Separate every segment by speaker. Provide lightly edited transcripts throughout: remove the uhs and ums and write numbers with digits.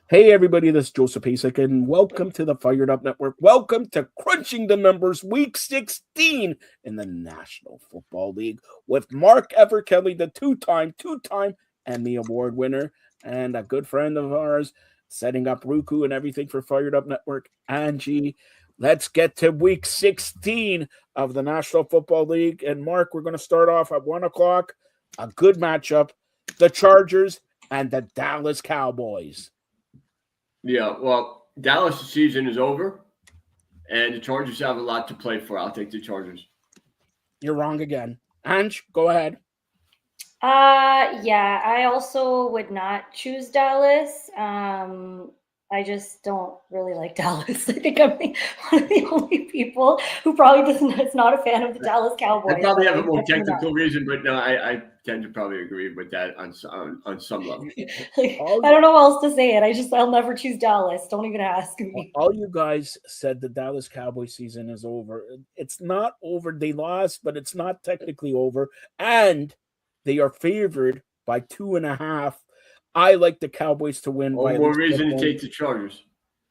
Speaker 1: Hey everybody, this is Joseph Pasek, and welcome to the Fired Up Network. Welcome to Crunching the Numbers, Week 16 in the National Football League with Mark Everett Kelly, the two-time Emmy Award winner, and a good friend of ours, setting up Roku and everything for Fired Up Network, Angie. Let's get to Week 16 of the National Football League. And Mark, we're going to start off at 1 o'clock. A good matchup, the Chargers and the Dallas Cowboys.
Speaker 2: Yeah, well, Dallas' season is over, and the Chargers have a lot to play for. I'll take the Chargers.
Speaker 1: You're wrong again. Ange, go ahead.
Speaker 3: Yeah, I also would not choose Dallas. I just don't really like Dallas. I think I'm one of the only people who probably is not a fan of the Dallas Cowboys.
Speaker 2: I probably have a more technical reason, but no, I tend to probably agree with that on some level.
Speaker 3: I don't know how else to say it. I'll never choose Dallas. Don't even ask me.
Speaker 1: All you guys said the Dallas Cowboys season is over. It's not over. They lost, but it's not technically over. And they are favored by 2.5. I like the Cowboys to win.
Speaker 2: One more reason to take the Chargers.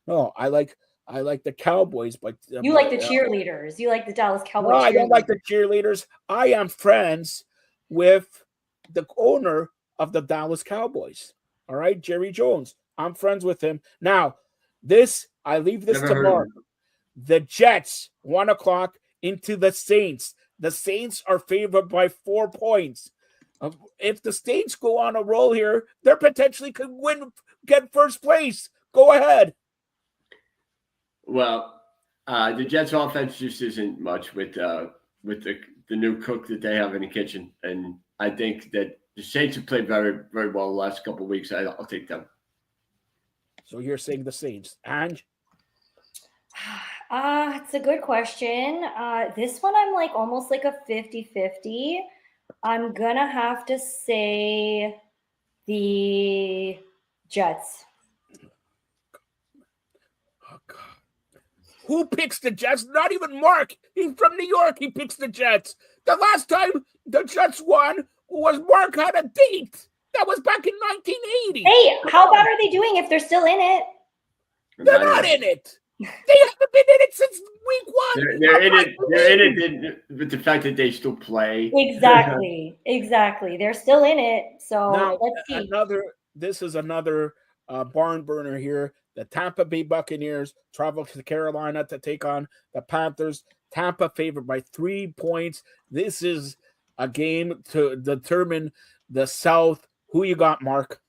Speaker 1: No, I like the Cowboys, but
Speaker 3: you like the cheerleaders. You like the Dallas Cowboys.
Speaker 1: No, I don't like the cheerleaders. I am friends with the owner of the Dallas Cowboys. All right, Jerry Jones. I'm friends with him. Now, I leave this to Mark. The Jets, 1 o'clock, into the Saints. The Saints are favored by 4 points. If the Saints go on a roll here, they potentially could get first place. Go ahead.
Speaker 2: Well, the Jets' offense just isn't much with the new cook that they have in the kitchen, and I think that the Saints have played very, very well the last couple of weeks. I'll take them.
Speaker 1: So you're saying the Saints, and
Speaker 3: it's a good question. This one I'm like almost like a 50-50. I'm going to have to say the Jets.
Speaker 1: Oh, God. Who picks the Jets? Not even Mark. He's from New York. He picks the Jets. The last time the Jets won was Mark had a date. That was back in 1980.
Speaker 3: Hey, how bad are they doing if they're still in it?
Speaker 1: They're not in it. They haven't been in it since week 1.
Speaker 2: They're in it with the fact that they still play.
Speaker 3: Exactly. They're still in it. So
Speaker 1: now,
Speaker 3: let's see.
Speaker 1: This is another barn burner here. The Tampa Bay Buccaneers travel to Carolina to take on the Panthers. Tampa favored by 3 points. This is a game to determine the South. Who you got, Mark?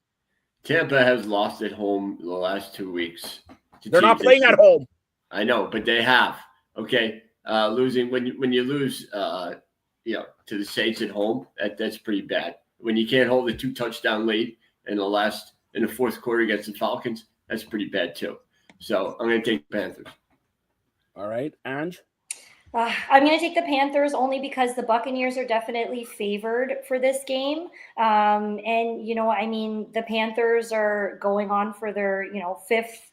Speaker 2: Tampa has lost at home the last 2 weeks.
Speaker 1: They're not playing at home.
Speaker 2: I know, but they have. Okay, losing when you lose, to the Saints at home, that's pretty bad. When you can't hold a 2 touchdown lead in the fourth quarter against the Falcons, that's pretty bad too. So I'm going to take the Panthers.
Speaker 1: All right, Ange?
Speaker 3: I'm going to take the Panthers only because the Buccaneers are definitely favored for this game. And, the Panthers are going on for their, fifth,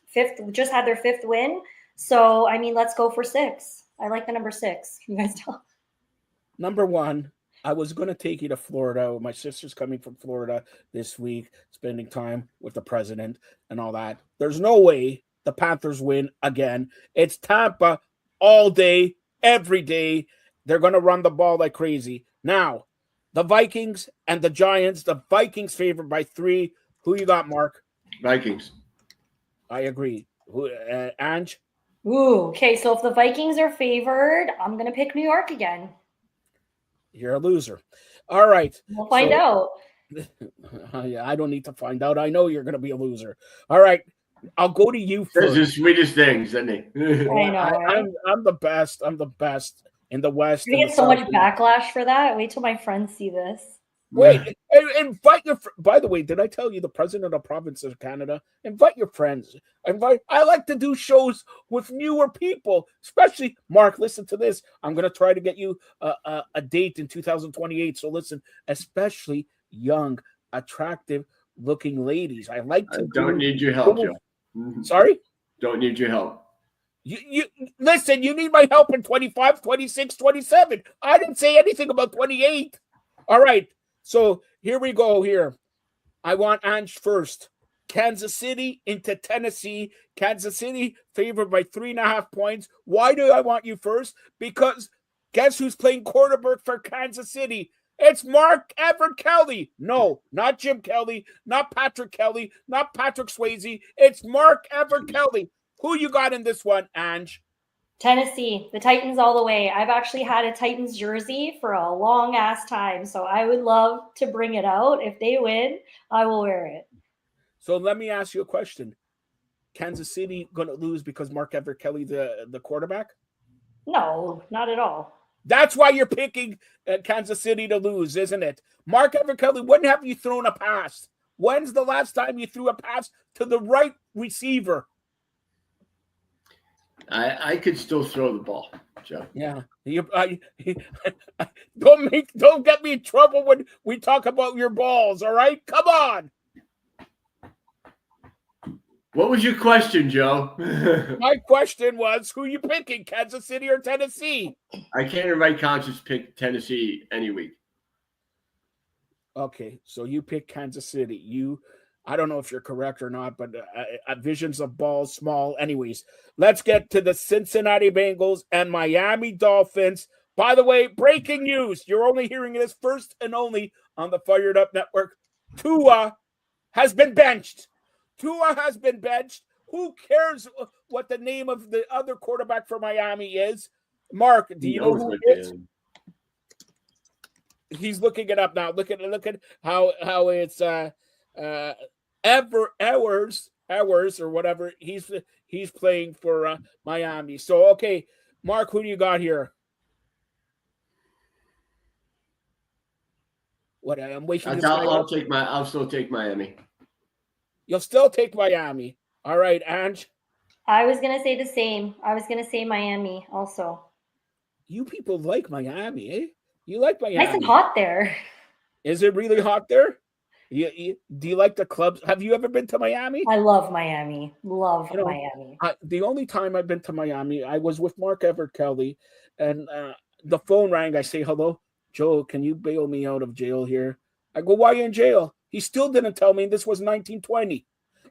Speaker 3: just had their 5th win. So, let's go for 6. I like the number 6. Can you guys tell?
Speaker 1: Number 1, I was going to take you to Florida. My sister's coming from Florida this week, spending time with the president and all that. There's no way the Panthers win again. It's Tampa all day, every day. They're going to run the ball like crazy. Now, the Vikings and the Giants. The Vikings favored by 3. Who you got, Mark?
Speaker 2: Vikings.
Speaker 1: I agree. Ange?
Speaker 3: Ooh, okay. So if the Vikings are favored, I'm going to pick New York again.
Speaker 1: You're a loser. All right.
Speaker 3: We'll find out.
Speaker 1: Yeah, I don't need to find out. I know you're going to be a loser. All right. I'll go to you first.
Speaker 2: Those are the sweetest things, isn't he?
Speaker 3: I know. Right?
Speaker 1: I'm the best. I'm the best in the West.
Speaker 3: You get so much backlash for that. Wait till my friends see this.
Speaker 1: Wait, invite your. By the way, did I tell you the president of the province of Canada? Invite your friends. I like to do shows with newer people, especially Mark. Listen to this. I'm going to try to get you a date in 2028. So listen, especially young, attractive-looking ladies. I like to.
Speaker 2: Don't need your help, Joe.
Speaker 1: Sorry?
Speaker 2: Don't need your help.
Speaker 1: You listen, you need my help in 25, 26, 27. I didn't say anything about 28. All right. So here we go here. I want Ange first. Kansas City into Tennessee. Kansas City favored by 3.5 points. Why do I want you first? Because guess who's playing quarterback for Kansas City? It's Mark Everett Kelly. No, not Jim Kelly, not Patrick Kelly, not Patrick Swayze. It's Mark Everett Kelly. Who you got in this one, Ange?
Speaker 3: Tennessee, the Titans all the way. I've actually had a Titans jersey for a long ass time, so I would love to bring it out. If they win, I will wear it.
Speaker 1: So let me ask you a question. Kansas City going to lose because Mark Everett Kelly, the quarterback?
Speaker 3: No, not at all.
Speaker 1: That's why you're picking Kansas City to lose, isn't it? Mark Everett Kelly wouldn't have you thrown a pass. When's the last time you threw a pass to the right receiver?
Speaker 2: I could still throw the ball, Joe.
Speaker 1: Yeah. Don't get me in trouble when we talk about your balls, all right? Come on.
Speaker 2: What was your question, Joe?
Speaker 1: My question was, who you picking, Kansas City or Tennessee?
Speaker 2: I can't in my conscience pick Tennessee any week.
Speaker 1: Okay, so you pick Kansas City. I don't know if you're correct or not, but visions of balls small. Anyways, let's get to the Cincinnati Bengals and Miami Dolphins. By the way, breaking news. You're only hearing this first and only on the Fired Up Network. Tua has been benched. Tua has been benched. Who cares what the name of the other quarterback for Miami is? Mark, do you know who it is? He's looking it up now. Look at how it's hours or whatever. He's playing for Miami. So okay, Mark, who do you got here? What I'm waiting.
Speaker 2: I'll still take Miami.
Speaker 1: You'll still take Miami. All right, Ange.
Speaker 3: I was going to say the same. I was going to say Miami also.
Speaker 1: You people like Miami, eh? You like Miami.
Speaker 3: Nice and hot there.
Speaker 1: Is it really hot there? Do you like the clubs? Have you ever been to Miami?
Speaker 3: I love Miami. Miami.
Speaker 1: The only time I've been to Miami, I was with Mark Everett Kelly, and the phone rang. I say, hello, Joe, can you bail me out of jail here? I go, why are you in jail? He still didn't tell me this was 1920.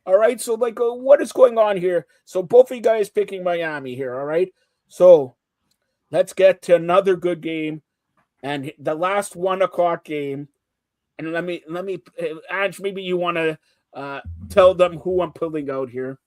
Speaker 1: All right, so what is going on here? So both of you guys picking Miami here, all right? So let's get to another good game, and the last 1:00 game. And let me, Ange, maybe you want to tell them who I'm pulling out here.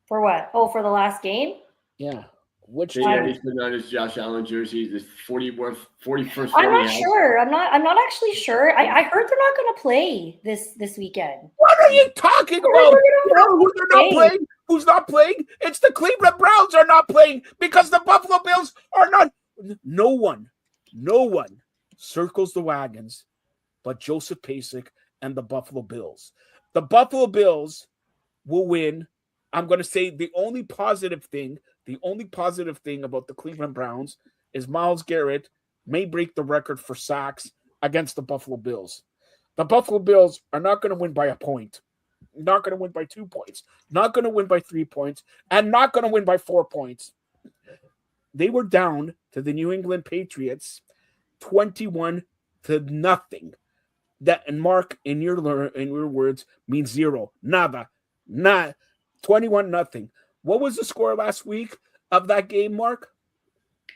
Speaker 3: For what? Oh, for the last game?
Speaker 1: Yeah.
Speaker 2: Yeah, he's putting on his Josh Allen jersey. This 41st.
Speaker 3: I'm not sure. I'm not actually sure. I heard they're not going to play this weekend.
Speaker 1: What are you talking about? You know who they're not playing? Who's not playing? It's the Cleveland Browns are not playing because the Buffalo Bills are not. No one circles the wagons but Joseph Pasek and the Buffalo Bills. The Buffalo Bills will win. I'm going to say the only positive thing about the Cleveland Browns is Myles Garrett may break the record for sacks against the Buffalo Bills. The Buffalo Bills are not going to win by a point, not going to win by 2 points, not going to win by 3 points, and not going to win by 4 points. They were down to the New England Patriots 21-0. That, and Mark, in your words, means zero. Nada. Not 21-0. What was the score last week of that game, Mark?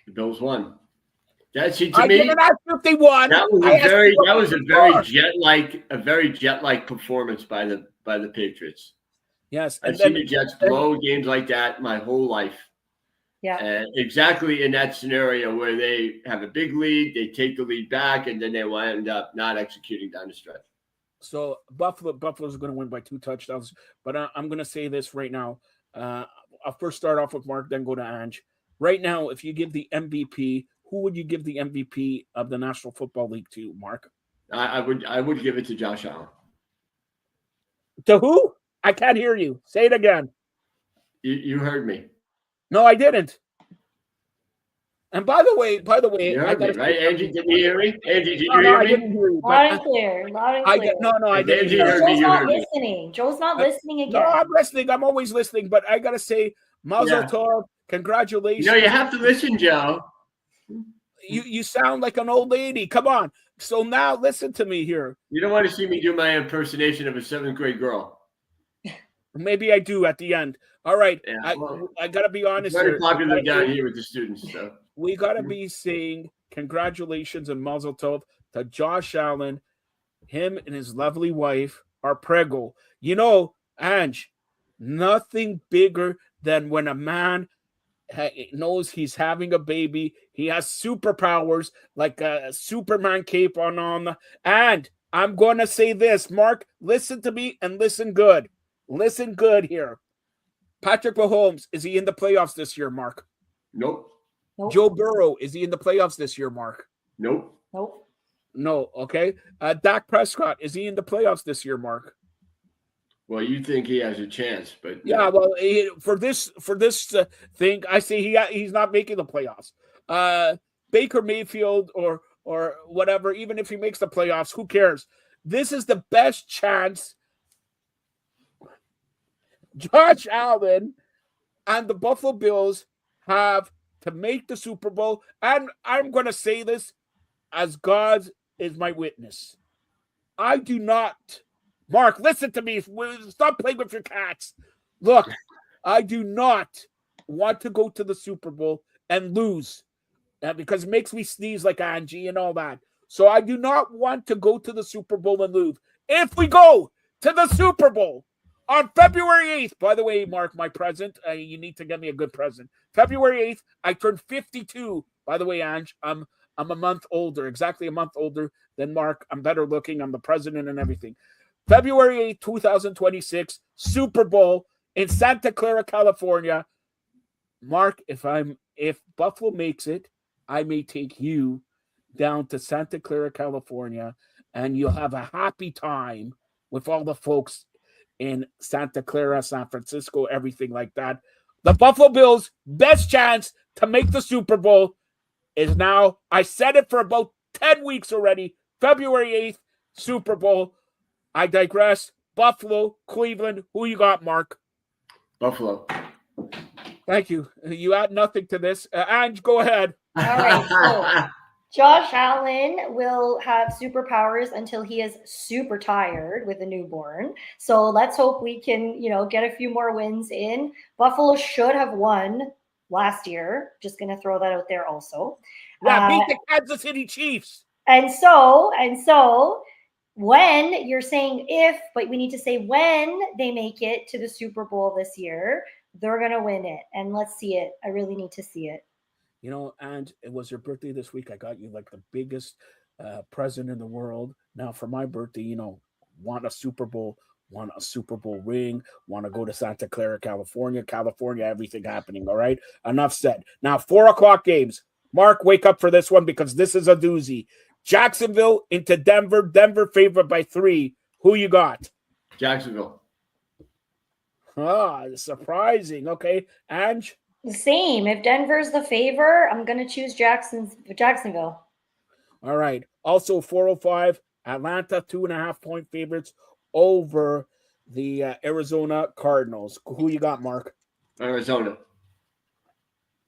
Speaker 2: The Bills won. I didn't
Speaker 1: ask if they won.
Speaker 2: That was a very jet-like performance by the Patriots.
Speaker 1: Yes,
Speaker 2: I've seen the Jets blow games like that my whole life.
Speaker 3: Yeah,
Speaker 2: exactly in that scenario where they have a big lead, they take the lead back, and then they will end up not executing down the stretch.
Speaker 1: So Buffalo's going to win by 2 touchdowns, but I'm going to say this right now. I'll first start off with Mark, then go to Ange. Right now, if you give the MVP, who would you give the MVP of the National Football League to, Mark?
Speaker 2: I would give it to Josh Allen.
Speaker 1: To who? I can't hear you. Say it again.
Speaker 2: You heard me.
Speaker 1: No, I didn't. And by the way,
Speaker 2: you heard me, right? Angie, did you hear me? Angie, did you hear me?
Speaker 1: I didn't hear you.
Speaker 3: Loud and clear. I
Speaker 1: didn't.
Speaker 3: Joe's not listening. Joe's not listening again.
Speaker 1: No, I'm listening. I'm always listening, but I gotta say, Mazel Tov, congratulations.
Speaker 2: No, you have to listen, Joe.
Speaker 1: You sound like an old lady. Come on. So now listen to me here.
Speaker 2: You don't want to see me do my impersonation of a 7th grade girl.
Speaker 1: Maybe I do at the end. All right.
Speaker 2: Yeah,
Speaker 1: I got to be honest
Speaker 2: it's very
Speaker 1: here.
Speaker 2: popular down here with the students. So
Speaker 1: We got to be saying congratulations and mazel tov to Josh Allen. Him and his lovely wife are prego. You know, Ange, nothing bigger than when a man knows he's having a baby. He has superpowers like a Superman cape on. And I'm going to say this, Mark, listen to me and listen good. Listen good here. Patrick Mahomes, is he in the playoffs this year, Mark?
Speaker 2: nope.
Speaker 1: Joe Burrow, is he in the playoffs this year, Mark?
Speaker 2: Nope.
Speaker 1: No, okay. Dak Prescott, is he in the playoffs this year, Mark?
Speaker 2: Well, you think he has a chance, but
Speaker 1: Yeah, well, for this thing, I say he's not making the playoffs. Baker Mayfield or whatever, even if he makes the playoffs, who cares? This is the best chance Josh Allen and the Buffalo Bills have to make the Super Bowl. And I'm going to say this as God is my witness. I do not, Mark, listen to me. Stop playing with your cats. Look, I do not want to go to the Super Bowl and lose because it makes me sneeze like Angie and all that. So I do not want to go to the Super Bowl and lose. If we go to the Super Bowl on February 8th, by the way, Mark, my present, you need to get me a good present. February 8th, I turned 52. By the way, Ange, I'm a month older, exactly a month older than Mark. I'm better looking. I'm the president and everything. February 8th, 2026, Super Bowl in Santa Clara, California. Mark, if Buffalo makes it, I may take you down to Santa Clara, California, and you'll have a happy time with all the folks in Santa Clara, San Francisco, everything like that. The Buffalo Bills' best chance to make the Super Bowl is now. I said it for about 10 weeks already. February 8th, Super Bowl. I digress. Buffalo, Cleveland. Who you got, Mark?
Speaker 2: Buffalo.
Speaker 1: Thank you. You add nothing to this. Ange, go ahead.
Speaker 3: All right. So Josh Allen will have superpowers until he is super tired with a newborn. So let's hope we can, get a few more wins in. Buffalo should have won last year. Just going to throw that out there also.
Speaker 1: Yeah, beat the Kansas City Chiefs.
Speaker 3: And so when you're saying if, but we need to say when they make it to the Super Bowl this year, they're going to win it. And let's see it. I really need to see it.
Speaker 1: And it was your birthday this week. I got you like the biggest present in the world. Now for my birthday, want a Super Bowl ring, want to go to Santa Clara, California, everything happening. All right. Enough said. Now 4:00 games. Mark, wake up for this one because this is a doozy. Jacksonville into Denver. Denver favored by 3. Who you got?
Speaker 2: Jacksonville.
Speaker 1: Surprising. Okay. Ange?
Speaker 3: Same. If Denver's the favor, I'm going to choose Jacksonville.
Speaker 1: All right. Also 4:05, Atlanta 2.5-point favorites over the Arizona Cardinals. Who you got, Mark?
Speaker 2: Arizona.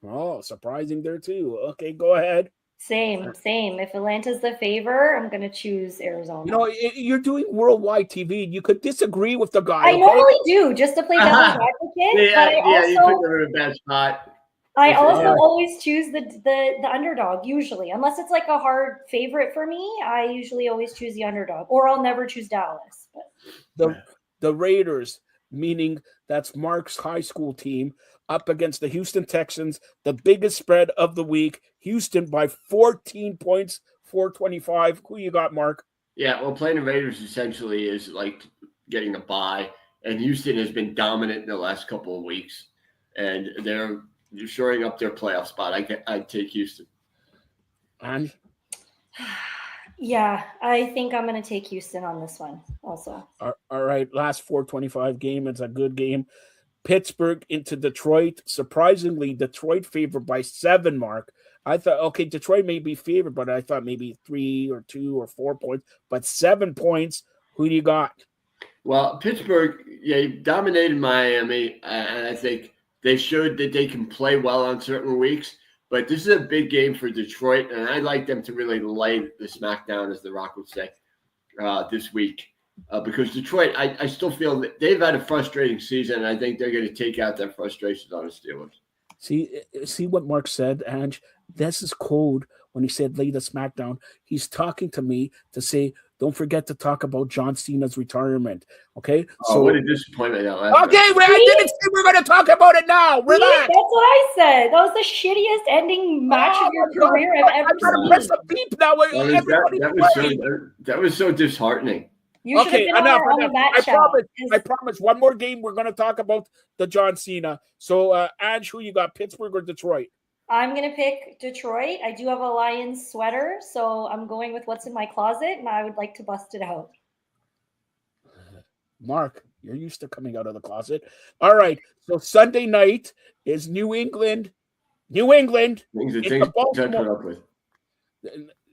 Speaker 1: Oh, surprising there too. Okay, go ahead.
Speaker 3: Same. If Atlanta's the favor, I'm going to choose Arizona.
Speaker 1: You're doing worldwide TV. You could disagree with the guy.
Speaker 3: I normally do, just to play devil's advocate.
Speaker 2: You put them in a bad spot.
Speaker 3: I also always choose the underdog, usually. Unless it's like a hard favorite for me, I usually always choose the underdog. Or I'll never choose Dallas.
Speaker 1: But the Raiders, meaning that's Mark's high school team, up against the Houston Texans, the biggest spread of the week. Houston by 14 points, 425. Who you got, Mark?
Speaker 2: Yeah, well, playing the Raiders essentially is like getting a bye, and Houston has been dominant in the last couple of weeks, and they're shoring up their playoff spot. I'd take Houston.
Speaker 1: And
Speaker 3: yeah, I think I'm going to take Houston on this one also.
Speaker 1: All right, last 425 game. It's a good game. Pittsburgh into Detroit. Surprisingly, Detroit favored by 7, Mark. I thought, okay, Detroit may be favored, but I thought maybe 3 or 2 or 4 points. But 7 points, who do you got?
Speaker 2: Well, Pittsburgh, dominated Miami, and I think they showed that they can play well on certain weeks. But this is a big game for Detroit, and I'd like them to really lay the smackdown, as The Rock would say, this week. Because Detroit, I still feel that they've had a frustrating season, and I think they're going to take out their frustrations on the Steelers.
Speaker 1: See what Mark said, Ange? This is code when he said lay the smackdown. He's talking to me to say, don't forget to talk about John Cena's retirement. Okay?
Speaker 2: So what a disappointment that last
Speaker 1: I didn't say we're going to talk about it now. Relax.
Speaker 3: That's what I said. That was the shittiest ending match of your career I've ever seen.
Speaker 1: Press the beep now.
Speaker 2: That was so disheartening.
Speaker 1: Okay, enough. I promise. One more game, we're going to talk about the John Cena. So, Ange, who you got, Pittsburgh or Detroit?
Speaker 3: I'm going to pick Detroit. I do have a Lions sweater, so I'm going with what's in my closet, and I would like to bust it out.
Speaker 1: Mark, you're used to coming out of the closet. All right, so Sunday night is New England.
Speaker 2: Things I put up with.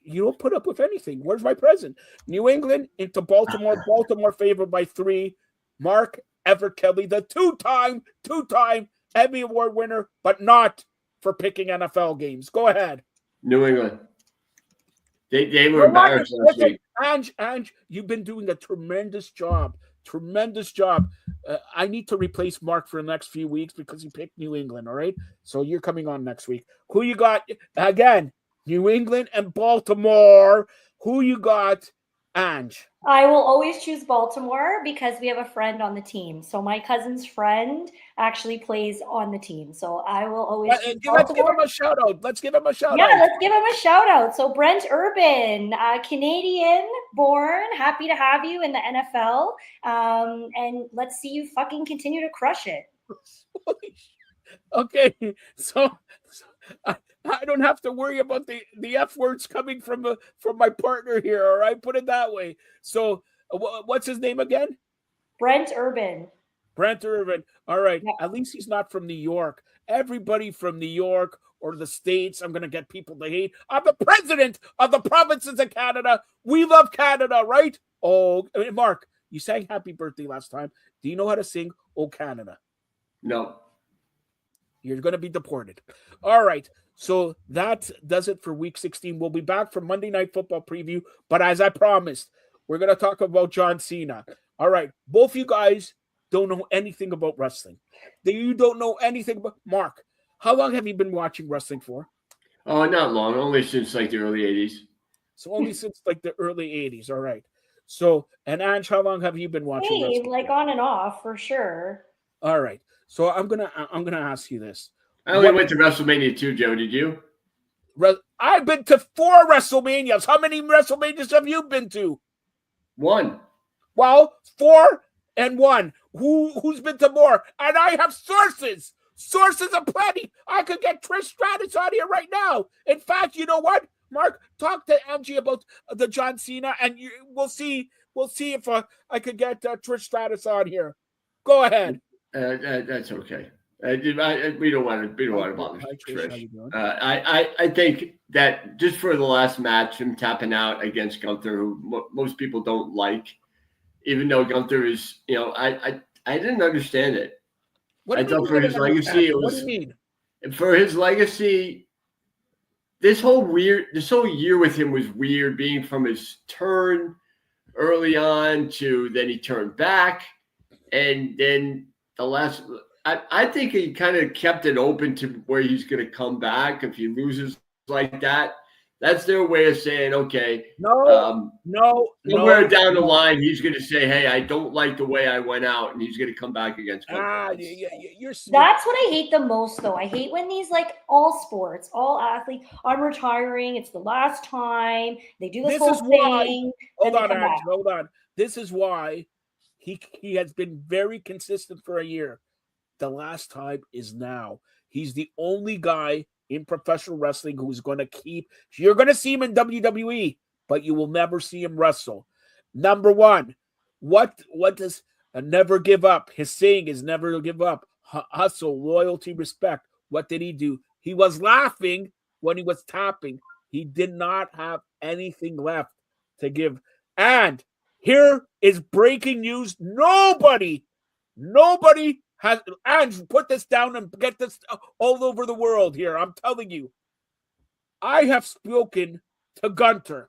Speaker 1: You don't put up with anything. Where's my present? New England into Baltimore. Baltimore favored by 3. Mark Everett Kelly, the two-time Emmy Award winner, but not for picking NFL games. Go ahead.
Speaker 2: New England. They were embarrassed last week.
Speaker 1: Ange, you've been doing a tremendous job. I need to replace Mark for the next few weeks because he picked New England, all right? So you're coming on next week. Who you got? Again, New England and Baltimore. Who you got, Ange?
Speaker 3: I will always choose Baltimore because we have a friend on the team. So my cousin's friend actually plays on the team. So I will always choose Baltimore.
Speaker 1: Let's give him a shout out. Let's give him a shout out.
Speaker 3: Yeah, let's give him a shout out. So Brent Urban, Canadian born, happy to have you in the NFL. And let's see you fucking continue to crush it.
Speaker 1: Okay, so I don't have to worry about the F words coming from my partner here, all right? Put it that way. So what's his name again?
Speaker 3: Brent Urban.
Speaker 1: All right.
Speaker 3: Yeah.
Speaker 1: At least he's not from New York. Everybody from New York or the States, I'm going to get people to hate. I'm the president of the provinces of Canada. We love Canada, right? Oh, Mark, you sang happy birthday last time. Do you know how to sing Oh Canada?
Speaker 2: No.
Speaker 1: You're going to be deported. All right. So that does it for week 16. We'll be back for Monday Night Football preview. But as I promised, we're going to talk about John Cena. All right. Both you guys don't know anything about wrestling. You don't know anything about Mark. How long have you been watching wrestling for?
Speaker 2: Oh, not long. Only since like the early 80s.
Speaker 1: So only since like the early 80s. All right. So, and Ange, how long have you been watching wrestling?
Speaker 3: Like on and off for sure.
Speaker 1: All right. So I'm gonna ask you this.
Speaker 2: I only went to WrestleMania 2, Joe. Did you?
Speaker 1: I've been to 4 WrestleManias. How many WrestleManias have you been to?
Speaker 2: 1.
Speaker 1: Well, 4 and 1. Who's been to more? And I have sources. Sources aplenty. I could get Trish Stratus on here right now. In fact, you know what, Mark? Talk to Angie about the John Cena, and we'll see if I could get Trish Stratus on here. Go ahead.
Speaker 2: That's okay. We don't want to bother Trish. I think that just for the last match, him tapping out against Gunther, who most people don't like, even though Gunther is, I didn't understand it. I thought for his legacy, it was. What do you mean? For his legacy, this whole year with him was weird. Being from his turn early on to then he turned back, and then the last. I think he kind of kept it open to where he's going to come back if he loses like that. That's their way of saying, okay, somewhere down the line, he's going to say, hey, I don't like the way I went out, and he's going to come back against
Speaker 3: That's what I hate the most, though. I hate when these, like, all sports, all athletes, I'm retiring. It's the last time. They do this whole thing.
Speaker 1: Hold on. This is why he has been very consistent for a year. The last time is now. He's the only guy in professional wrestling who's going to keep. You're going to see him in WWE, but you will never see him wrestle. Number one, what does never give up? His saying is never give up. Hustle, loyalty, respect. What did he do? He was laughing when he was tapping. He did not have anything left to give. And here is breaking news. Nobody has, and put this down and get this all over the world here. I'm telling you, I have spoken to Gunter.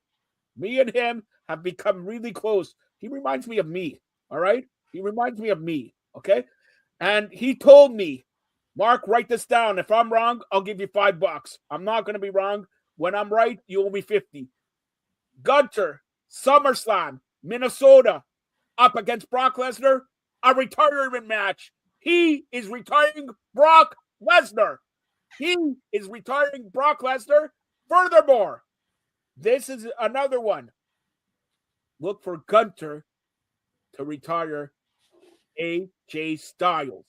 Speaker 1: Me and him have become really close. He reminds me of me, all right? He reminds me of me, okay? And he told me, Mark, write this down. If I'm wrong, I'll give you $5. I'm not going to be wrong. When I'm right, you owe me 50. Gunter, SummerSlam, Minnesota, up against Brock Lesnar, a retirement match. He is retiring Brock Lesnar. He is retiring Brock Lesnar. Furthermore, this is another one. Look for Gunter to retire AJ Styles.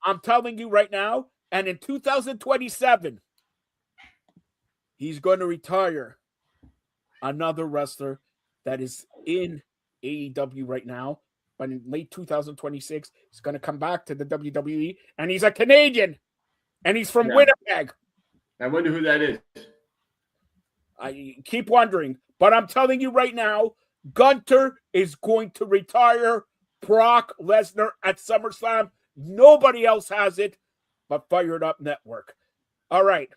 Speaker 1: I'm telling you right now, and in 2027, he's going to retire another wrestler that is in AEW right now. But in late 2026, he's going to come back to the WWE, and he's a Canadian, and he's from Winnipeg.
Speaker 2: I wonder who that is.
Speaker 1: I keep wondering, but I'm telling you right now, Gunter is going to retire Brock Lesnar at SummerSlam. Nobody else has it but Fired Up Network. All right.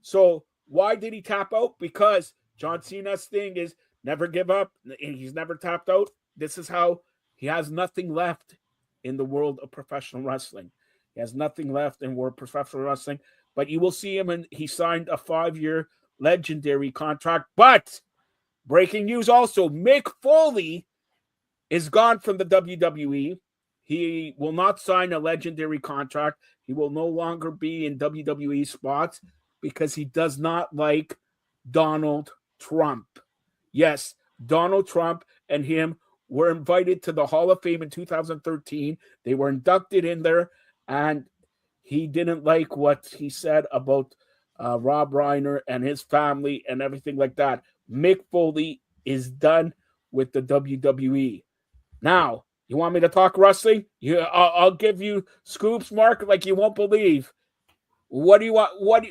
Speaker 1: So why did he tap out? Because John Cena's thing is never give up. He's never tapped out. This is how he has nothing left in the world of professional wrestling. He has nothing left in world professional wrestling. But you will see him, and he signed a 5-year legendary contract. But breaking news also, Mick Foley is gone from the WWE. He will not sign a legendary contract. He will no longer be in WWE spots because he does not like Donald Trump. Yes, Donald Trump and him were invited to the Hall of Fame in 2013. They were inducted in there, and he didn't like what he said about Rob Reiner and his family and everything like that. Mick Foley is done with the WWE. Now, you want me to talk wrestling? I'll give you scoops, Mark, like you won't believe. What do you want?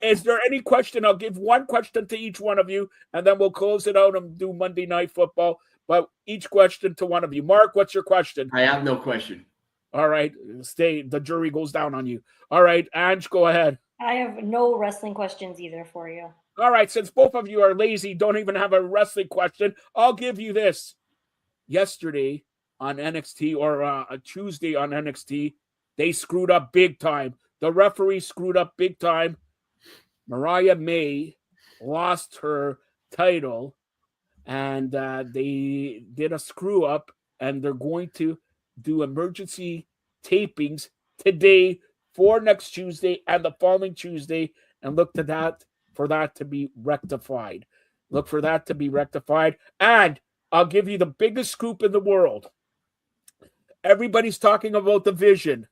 Speaker 1: Is there any question? I'll give one question to each one of you, and then we'll close it out and do Monday Night Football. But each question to one of you. Mark, what's your question?
Speaker 2: I have no question.
Speaker 1: All right. Stay. The jury goes down on you. All right. Ange, go ahead.
Speaker 3: I have no wrestling questions either for you.
Speaker 1: All right. Since both of you are lazy, don't even have a wrestling question, I'll give you this. Yesterday on NXT, or a Tuesday on NXT, they screwed up big time. The referee screwed up big time. Mariah May lost her title, and they did a screw up, and they're going to do emergency tapings today for next Tuesday and the following Tuesday, and look to that for that to be rectified. Look for that to be rectified. And I'll give you the biggest scoop in the world. Everybody's talking about the Vision.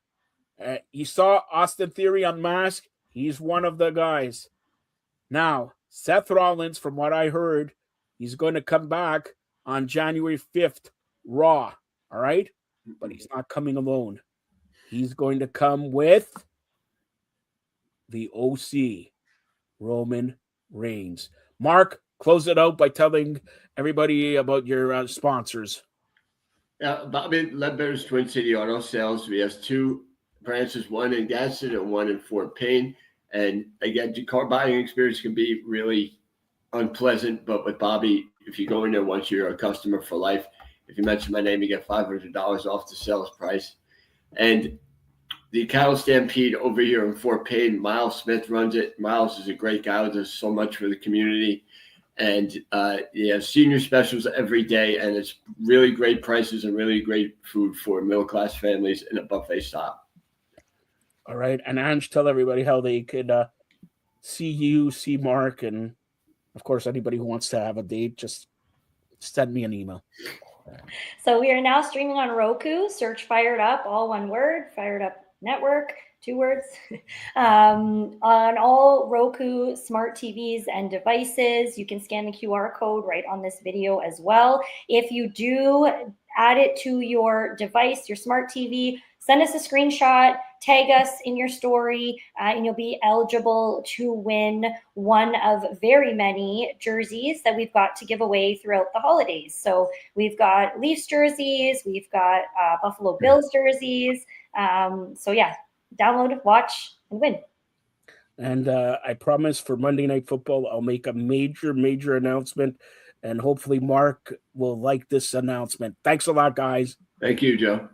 Speaker 1: You saw Austin Theory unmasked. He's one of the guys. Now, Seth Rollins, from what I heard, he's going to come back on January 5th, Raw. All right? But he's not coming alone. He's going to come with the OC, Roman Reigns. Mark, close it out by telling everybody about your sponsors.
Speaker 2: Bobby Ledbear's Twin City Auto Sales. We have 2 branches, one in Gadsden and one in Fort Payne. And again, the car buying experience can be really unpleasant, but with Bobby, if you go in there once, you're a customer for life. If you mention my name, you get $500 off the sales price. And the Cattle Stampede over here in Fort Payne, Miles Smith runs it. Miles is a great guy who does so much for the community. And senior specials every day, and it's really great prices and really great food for middle-class families in a buffet style.
Speaker 1: All right. And Ange, tell everybody how they could see you, see Mark, and, of course, anybody who wants to have a date, just send me an email.
Speaker 3: So we are now streaming on Roku. Search Fired Up, all one word, Fired Up Network, 2 words, on all Roku smart TVs and devices. You can scan the QR code right on this video as well. If you do add it to your device, your smart TV, send us a screenshot, tag us in your story, and you'll be eligible to win one of very many jerseys that we've got to give away throughout the holidays. So we've got Leafs jerseys, we've got Buffalo Bills jerseys. So yeah, download, watch, and win.
Speaker 1: And I promise for Monday Night Football, I'll make a major announcement. And hopefully Mark will like this announcement. Thanks a lot, guys.
Speaker 2: Thank you, Joe.